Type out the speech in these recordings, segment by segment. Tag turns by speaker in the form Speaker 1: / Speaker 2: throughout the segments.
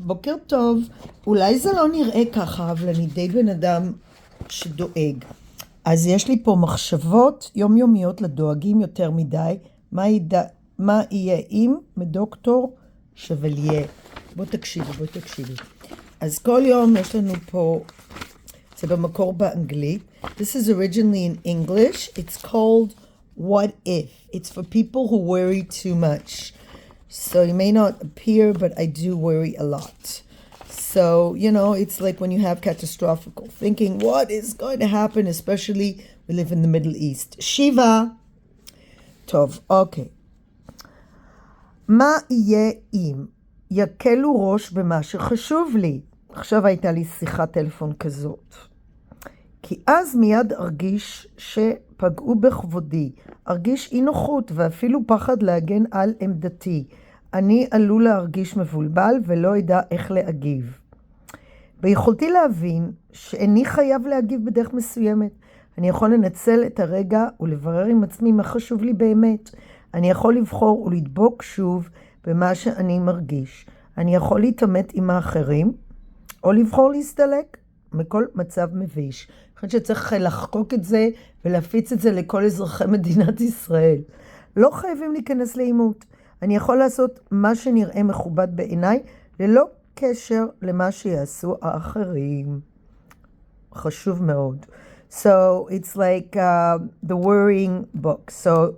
Speaker 1: בוקר טוב. אולי זה לא נראה ככה, אבל אני די בן אדם שדואג. אז יש לי פה מחשבות יומיומיות לדואגים יותר מדי. מה יהיה אם מדוקטור שבליה? בוא תקשיבי. אז כל יום יש לנו פה, זה במקור באנגלית. This is originally in English. It's called What If. It's for people who worry too much. So it may not appear, but I do worry a lot. So, it's like when you have catastrophical thinking, what is going to happen, especially we live in the Middle East. Shiva. טוב, אוקיי. מה יהיה אם יקלו ראש במה שחשוב לי? עכשיו הייתה לי שיחת טלפון כזאת. כי אז מיד ארגיש שפגעו בכבודי, ארגיש אי נוחות ואפילו פחד להגן על עמדתי. אני עלול להרגיש מבולבל ולא ידע איך להגיב. ביכולתי להבין שאיני חייב להגיב בדרך מסוימת. אני יכול לנצל את הרגע ולברר עם עצמי מה חשוב לי באמת. אני יכול לבחור ולדבוק שוב במה שאני מרגיש. אני יכול להתעמת עם האחרים, או לבחור להסתלק מכל מצב מביש. אני חושבת שצריך לחקוק את זה ולהפיץ את זה לכל אזרחי מדינת ישראל. לא חייבים להיכנס לעימות. אני יכול לעשות מה שנראה מכובד בעיניי, ללא קשר למה שיעשו האחרים. חשוב מאוד. So it's like the worrying book. So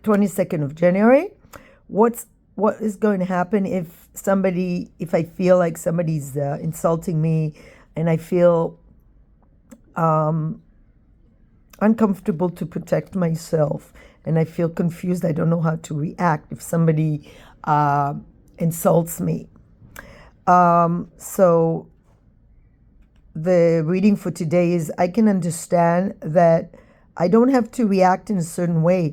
Speaker 1: 22nd of January, what is going to happen if I feel like somebody's insulting me and I feel uncomfortable to protect myself and I feel confused, I don't know how to react if somebody insults me. So the reading for today is I can understand that I don't have to react in a certain way.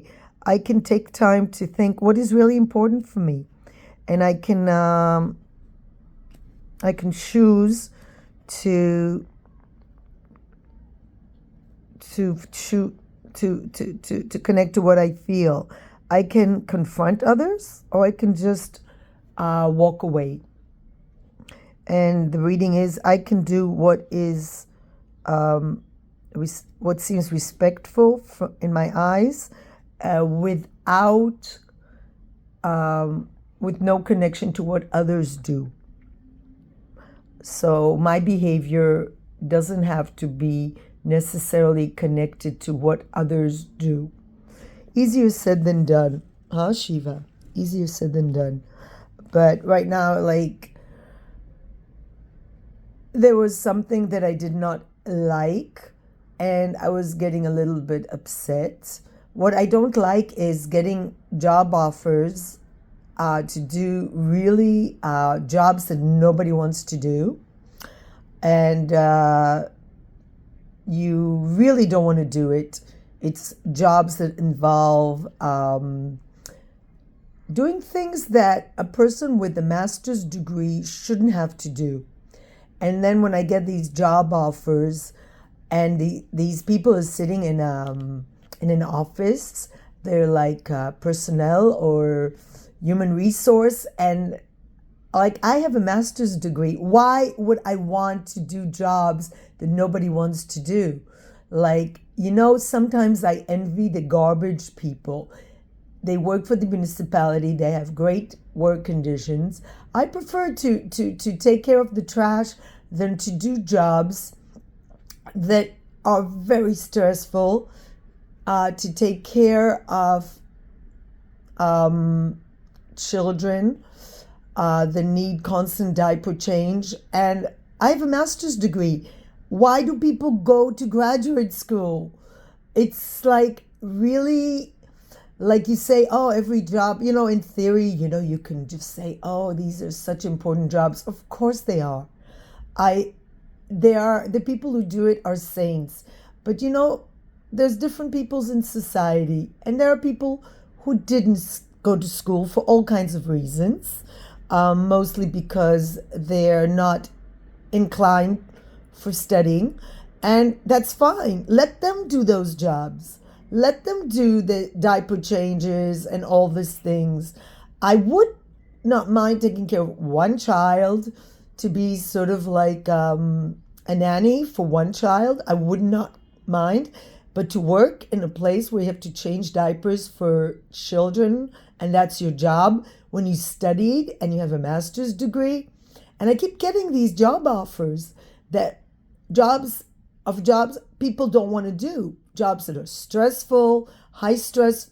Speaker 1: I can take time to think what is really important for me, and I can choose to connect to what I feel. I can confront others, or I can just walk away. And the reading is I can do what is what seems respectful in my eyes, with no connection to what others do. So my behavior doesn't have to be necessarily connected to what others do. Easier said than done, huh, Shiva? Easier said than done. But right now, there was something that I did not like, and I was getting a little bit upset. What I don't like is getting job offers to do really jobs that nobody wants to do. And you really don't want to do it. It's jobs that involve doing things that a person with a master's degree shouldn't have to do. And then when I get these job offers and these people are sitting in an office, they're like personnel or human resource, and I have a master's degree. Why would I want to do jobs that nobody wants to do? Sometimes I envy the garbage people. They work for the municipality. They have great work conditions. I prefer to take care of the trash than to do jobs that are very stressful, to take care of children that need constant diaper change. And I have a master's degree. Why do people go to graduate school? It's really, you say, every job, in theory, you can just say, these are such important jobs. Of course they are. The people who do it are saints. But there's different peoples in society, and there are people who didn't go to school for all kinds of reasons, mostly because they're not inclined for studying, and that's fine. Let them do those jobs. Let them do the diaper changes and all these things. I would not mind taking care of one child, to be sort of like a nanny for one child. I would not mind. But to work in a place where you have to change diapers for children, and that's your job when you studied and you have a master's degree. And I keep getting these job offers that jobs people don't want to do. Jobs that are stressful, high stress.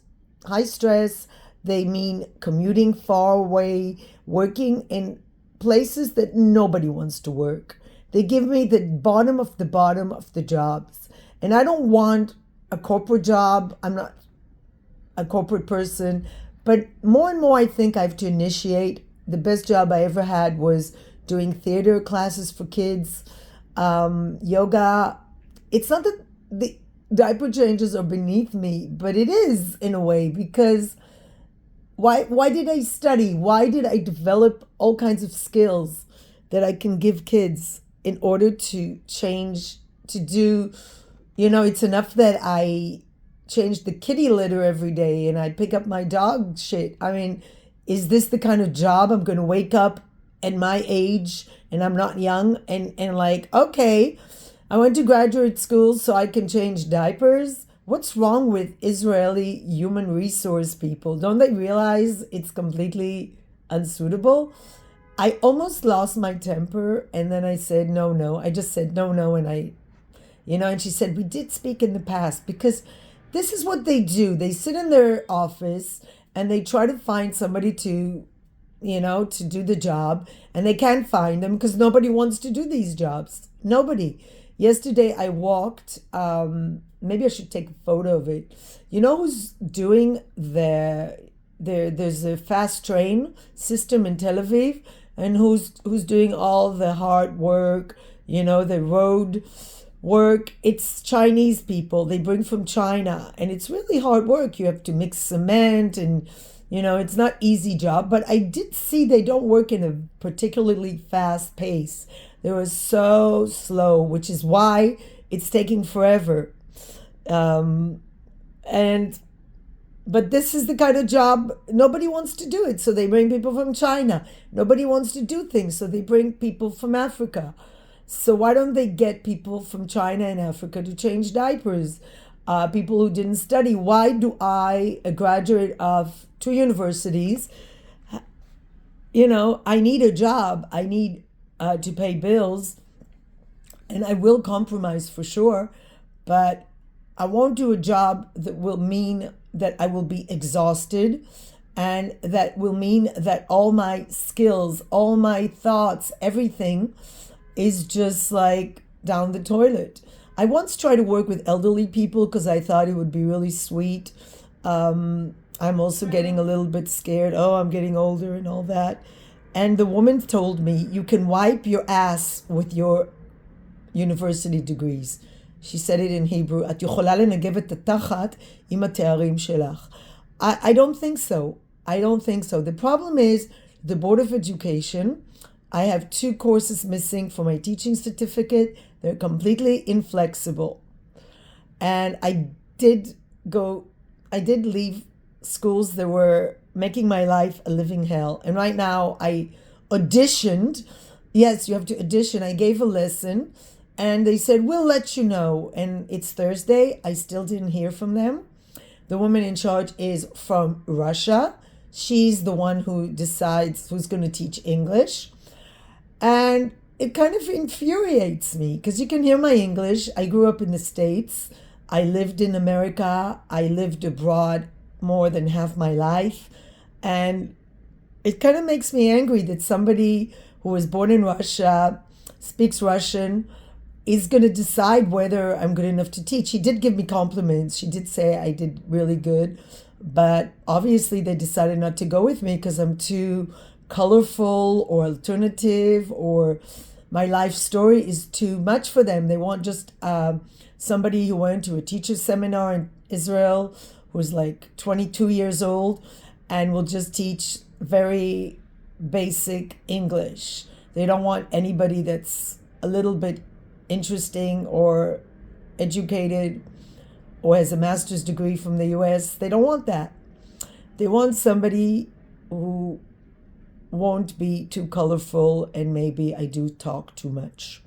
Speaker 1: They mean commuting far away, working in places that nobody wants to work. They give me the bottom of the jobs. And I don't want a corporate job. I'm not a corporate person. But more and more, I think I have to initiate. The best job I ever had was doing theater classes for kids, yoga. It's not that the diaper changes are beneath me, but it is in a way, because why did I study? Why did I develop all kinds of skills that I can give kids in order to change, to do, it's enough that I change the kitty litter every day and I pick up my dog shit. I mean, is this the kind of job I'm going to wake up at my age, and I'm not young, and like, okay, I went to graduate school so I can change diapers? What's wrong with Israeli human resource people? Don't they realize it's completely unsuitable? I almost lost my temper, and then I said, no, no. I just said, no, no. And she said, we did speak in the past, because this is what they do. They sit in their office and they try to find somebody to do the job, and they can't find them because nobody wants to do these jobs. Nobody. Yesterday I walked, maybe I should take a photo of it. You know who's doing there's a fast train system in Tel Aviv, and who's doing all the hard work, the road work? It's Chinese people. They bring from China, and it's really hard work. You have to mix cement, and it's not easy job. But I did see they don't work in a particularly fast pace. They were so slow, which is why it's taking forever. But this is the kind of job nobody wants to do it, so they bring people from China. Nobody wants to do things, so they bring people from Africa. So why don't they get people from China and Africa to change diapers? People who didn't study. Why do I, a graduate of 2 universities, I need a job. I need to pay bills, and I will compromise for sure, but I won't do a job that will mean that I will be exhausted, and that will mean that all my skills, all my thoughts, everything is just like down the toilet. I once tried to work with elderly people because I thought it would be really sweet. I'm also getting a little bit scared. Oh, I'm getting older and all that. And the woman told me, you can wipe your ass with your university degrees. She said it in Hebrew. את יכולה לנגב את התחת עם התארים שלך. I don't think so. I don't think so. The problem is the Board of Education. I have 2 courses missing for my teaching certificate. They're completely inflexible. And I did leave schools that were making my life a living hell. And right now I auditioned. Yes, you have to audition. I gave a lesson, and they said, we'll let you know. And it's Thursday. I still didn't hear from them. The woman in charge is from Russia. She's the one who decides who's going to teach English. And it kind of infuriates me because you can hear my English. I grew up in the States. I lived in America. I lived abroad more than half my life. And it kind of makes me angry that somebody who was born in Russia, speaks Russian, is going to decide whether I'm good enough to teach. She did give me compliments. She did say I did really good. But obviously they decided not to go with me because I'm too colorful or alternative, or my life story is too much for them. They want just somebody who went to a teacher's seminar in Israel, who's like 22 years old, and will just teach very basic English. They don't want anybody that's a little bit interesting or educated or has a master's degree from the US. They don't want that. They want somebody who won't be too colorful and maybe I do talk too much.